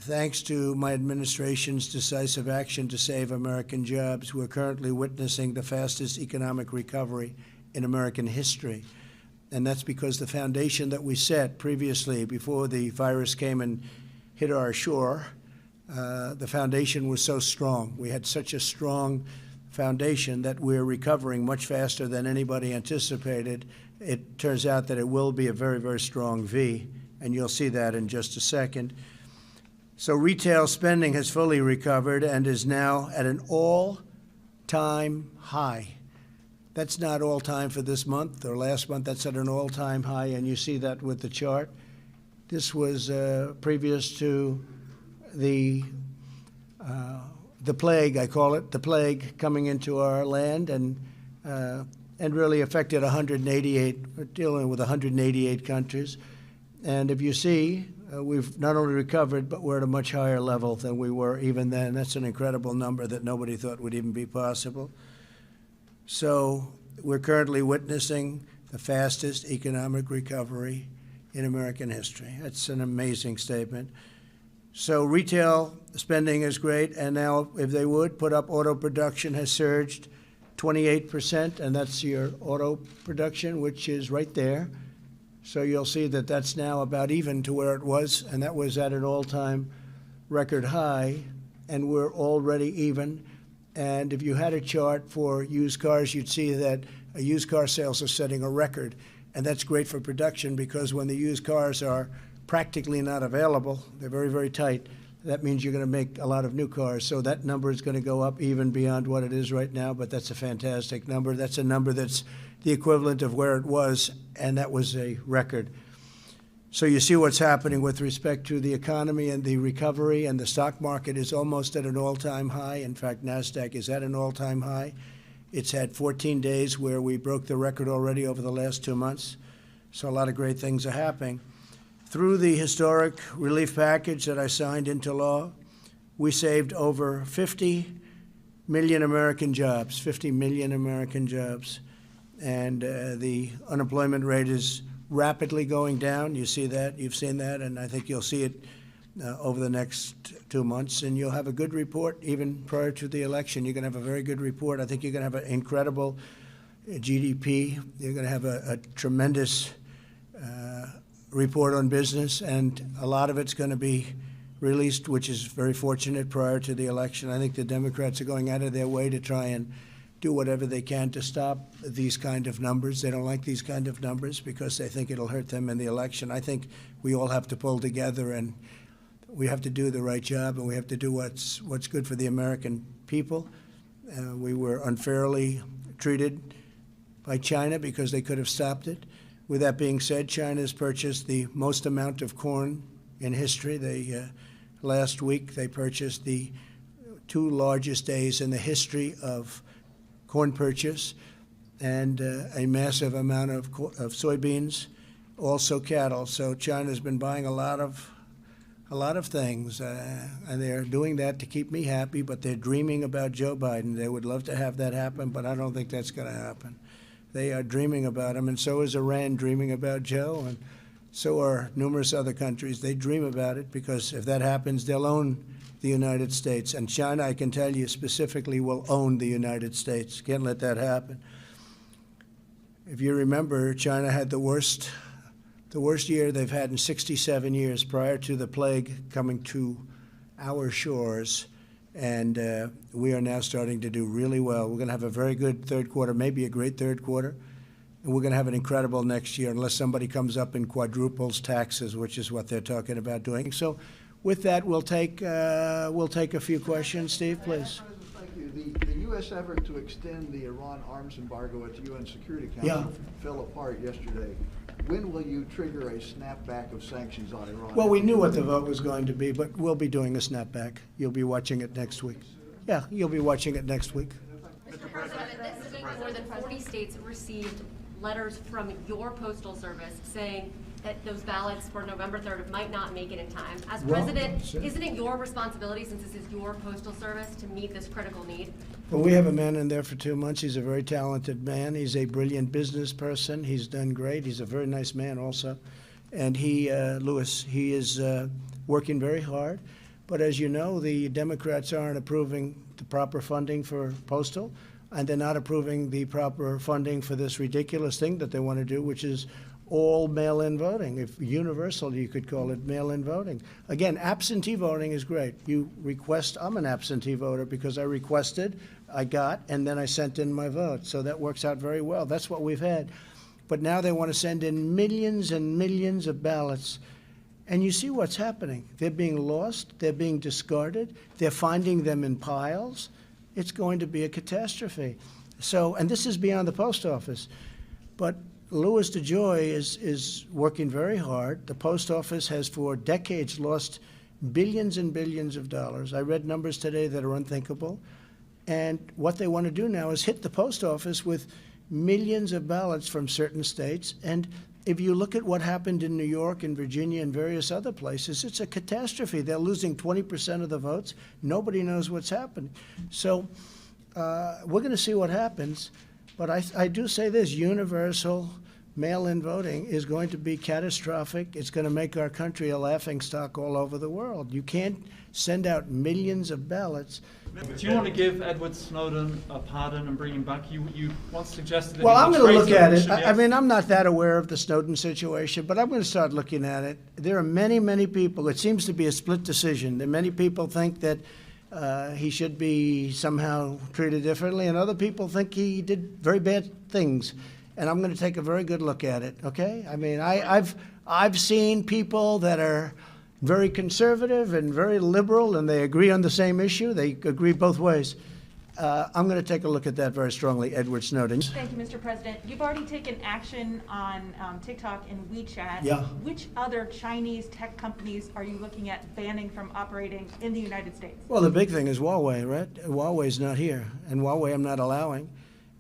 thanks to my administration's decisive action to save American jobs, we're currently witnessing the fastest economic recovery in American history. And that's because the foundation that we set previously, before the virus came and hit our shore, the foundation was so strong. We had such a strong foundation that we're recovering much faster than anybody anticipated. It turns out that it will be a very, very strong V, and you'll see that in just a second. So retail spending has fully recovered and is now at an all-time high. That's not all-time for this month or last month. That's at an all-time high, and you see that with the chart. This was previous to the plague, I call it, the plague coming into our land and really affected 188, we're dealing with 188 countries. And if you see, we've not only recovered, but we're at a much higher level than we were even then. That's an incredible number that nobody thought would even be possible. So we're currently witnessing the fastest economic recovery in American history. That's an amazing statement. So retail spending is great, and now, if they would, put up auto production has surged 28%, and that's your auto production, which is right there. So you'll see that that's now about even to where it was, and that was at an all-time record high, and we're already even. And if you had a chart for used cars, you'd see that used car sales are setting a record, and that's great for production because when the used cars are practically not available, they're very, very tight, that means you're going to make a lot of new cars. So that number is going to go up even beyond what it is right now, but that's a fantastic number. That's a number that's the equivalent of where it was, and that was a record. So you see what's happening with respect to the economy and the recovery, and the stock market is almost at an all-time high. In fact, NASDAQ is at an all-time high. It's had 14 days where we broke the record already over the last 2 months. So a lot of great things are happening. Through the historic relief package that I signed into law, we saved over 50 million American jobs, 50 million American jobs. And the unemployment rate is rapidly going down. You see that, you've seen that, and I think you'll see it over the next 2 months. And you'll have a good report even prior to the election. You're going to have a very good report. I think you're going to have an incredible GDP. You're going to have a tremendous report on business, and a lot of it's going to be released, which is very fortunate, prior to the election. I think the Democrats are going out of their way to try and do whatever they can to stop these kind of numbers. They don't like these kind of numbers because they think it'll hurt them in the election. I think we all have to pull together, and we have to do the right job, and we have to do what's good for the American people. We were unfairly treated by China because they could have stopped it. With that being said, China has purchased the most amount of corn in history. Last week, they purchased the 2 largest days in the history of corn purchase, and a massive amount of soybeans, also cattle. So China's been buying a lot of things, and they're doing that to keep me happy, but they're dreaming about Joe Biden. They would love to have that happen, but I don't think that's going to happen. They are dreaming about him, and so is Iran dreaming about Joe, and so are numerous other countries. They dream about it because if that happens, they'll own the United States. And China, I can tell you specifically, will own the United States. Can't let that happen. If you remember, China had the worst year they've had in 67 years prior to the plague coming to our shores. And we are now starting to do really well. We're going to have a very good third quarter, maybe a great third quarter. And we're going to have an incredible next year unless somebody comes up and quadruples taxes, which is what they're talking about doing. So with that, we'll take a few questions. Steve, please. Thank you. The U.S. effort to extend the Iran arms embargo at the UN Security Council fell apart yesterday. When will you trigger a snapback of sanctions on Iran? Well, we knew what the vote was going to be, but we'll be doing a snapback. You'll be watching it next week. Yeah, you'll be watching it next week. Mr. President, more than 40 states received letters from your postal service saying that those ballots for November 3rd might not make it in time. As president, isn't it your responsibility, since this is your postal service, to meet this critical need? Well, we have a man in there for 2 months. He's a very talented man. He's a brilliant business person. He's done great. He's a very nice man also. And he, Lewis, he is working very hard. But as you know, the Democrats aren't approving the proper funding for postal, and they're not approving the proper funding for this ridiculous thing that they want to do, which is all mail-in voting. If universal, you could call it mail-in voting. Again, absentee voting is great. You request, I'm an absentee voter because I requested, I got, and then I sent in my vote. So that works out very well. That's what we've had. But now they want to send in millions and millions of ballots. And you see what's happening. They're being lost. They're being discarded. They're finding them in piles. It's going to be a catastrophe. So, and this is beyond the post office. But Louis DeJoy is working very hard. The post office has for decades lost billions and billions of dollars. I read numbers today that are unthinkable. And what they want to do now is hit the post office with millions of ballots from certain states. And if you look at what happened in New York and Virginia and various other places, it's a catastrophe. They're losing 20% of the votes. Nobody knows what's happening. So we're going to see what happens. But I do say this, universal mail-in voting is going to be catastrophic. It's going to make our country a laughingstock all over the world. You can't send out millions of ballots. Do you want to give Edward Snowden a pardon and bring him back? You once suggested that Well, he I'm was going to look at it. traitor. I mean, I'm not that aware of the Snowden situation, but I'm going to start looking at it. There are many, many people. It seems to be a split decision. There are many people think that he should be somehow treated differently, and other people think he did very bad things. And I'm going to take a very good look at it, okay? I mean, I've seen people that are very conservative and very liberal, and they agree on the same issue. They agree both ways. I'm going to take a look at that very strongly, Edward Snowden. Thank you, Mr. President. You've already taken action on TikTok and WeChat. Yeah. Which other Chinese tech companies are you looking at banning from operating in the United States? Well, the big thing is Huawei, right? Huawei's not here, and Huawei I'm not allowing.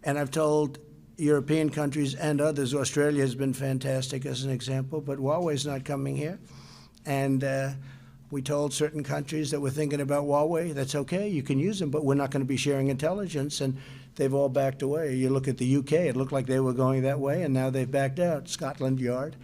And I've told European countries and others, Australia has been fantastic as an example, but Huawei's not coming here. And we told certain countries that we're thinking about Huawei, that's okay, you can use them, but we're not going to be sharing intelligence, and they've all backed away. You look at the UK, it looked like they were going that way, and now they've backed out. Scotland Yard.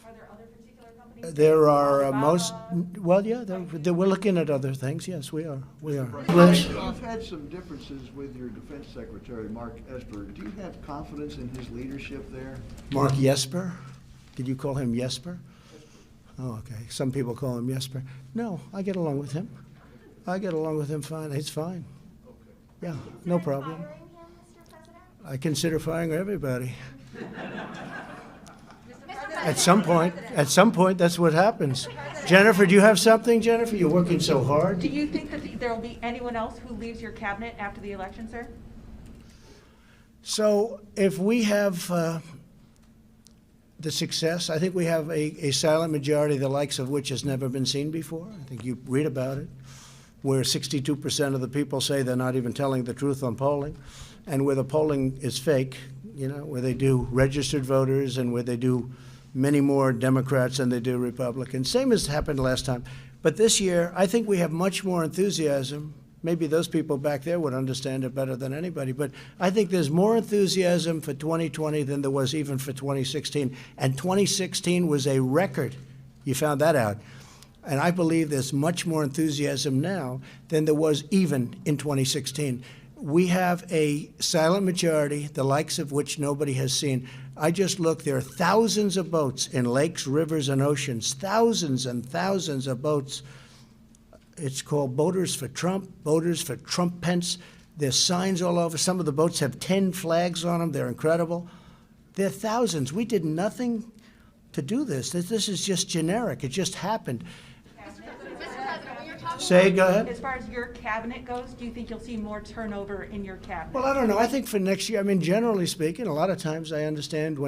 Are there other particular companies? There are Alibaba? well, yeah, we're looking at other things, yes, we are. You've had some differences with your Defense Secretary, Mark Esper. Do you have confidence in his leadership there? Mark Jesper? Did you call him Jesper? Oh, okay. Some people call him Jesper. No, I get along with him. I get along with him fine. He's fine. Yeah, no problem. I consider firing everybody. At some point, that's what happens. Jennifer, do you have something, Jennifer? You're working so hard. Do you think that there will be anyone else who leaves your cabinet after the election, sir? So if we have the success, I think we have a silent majority, the likes of which has never been seen before. I think you read about it, where 62% of the people say they're not even telling the truth on polling, and where the polling is fake, you know, where they do registered voters and where they do many more Democrats than they do Republicans. Same as happened last time. But this year, I think we have much more enthusiasm. Maybe those people back there would understand it better than anybody, but I think there's more enthusiasm for 2020 than there was even for 2016. And 2016 was a record. You found that out. And I believe there's much more enthusiasm now than there was even in 2016. We have a silent majority, the likes of which nobody has seen. I just looked, there are thousands of boats in lakes, rivers, and oceans, thousands and thousands of boats. It's called Boaters for Trump, Boaters for Trump Pence. There's signs all over. Some of the boats have 10 flags on them. They're incredible. There are thousands. We did nothing to do this. This is just generic. It just happened. Say, go ahead. As far as your cabinet goes, do you think you'll see more turnover in your cabinet? Well, I don't know. I think for next year, I mean, generally speaking, a lot of times I understand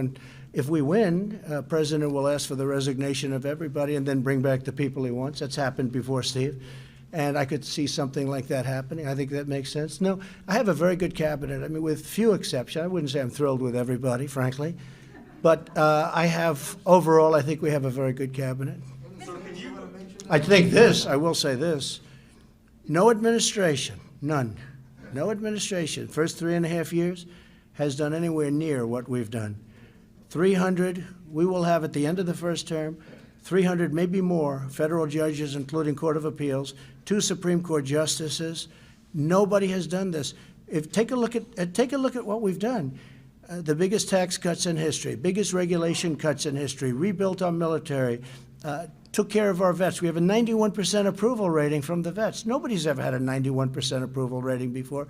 if we win, President will ask for the resignation of everybody and then bring back the people he wants. That's happened before, Steve. And I could see something like that happening. I think that makes sense. No, I have a very good cabinet. I mean, with few exceptions. I wouldn't say I'm thrilled with everybody, frankly. But overall, I think we have a very good cabinet. I think this, I will say this, no administration, none, no administration, first 3.5 years has done anywhere near what we've done. 300, we will have at the end of the first term, 300, maybe more, federal judges, including Court of Appeals, 2 Supreme Court justices. Nobody has done this. Take a look at what we've done. The biggest tax cuts in history, biggest regulation cuts in history, rebuilt our military, took care of our vets. We have a 91% approval rating from the vets. Nobody's ever had a 91% approval rating before.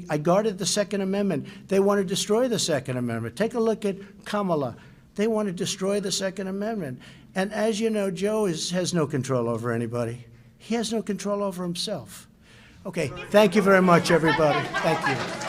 I guarded the Second Amendment. They want to destroy the Second Amendment. Take a look at Kamala. They want to destroy the Second Amendment. And as you know, Joe has no control over anybody. He has no control over himself. Okay, thank you very much, everybody. Thank you.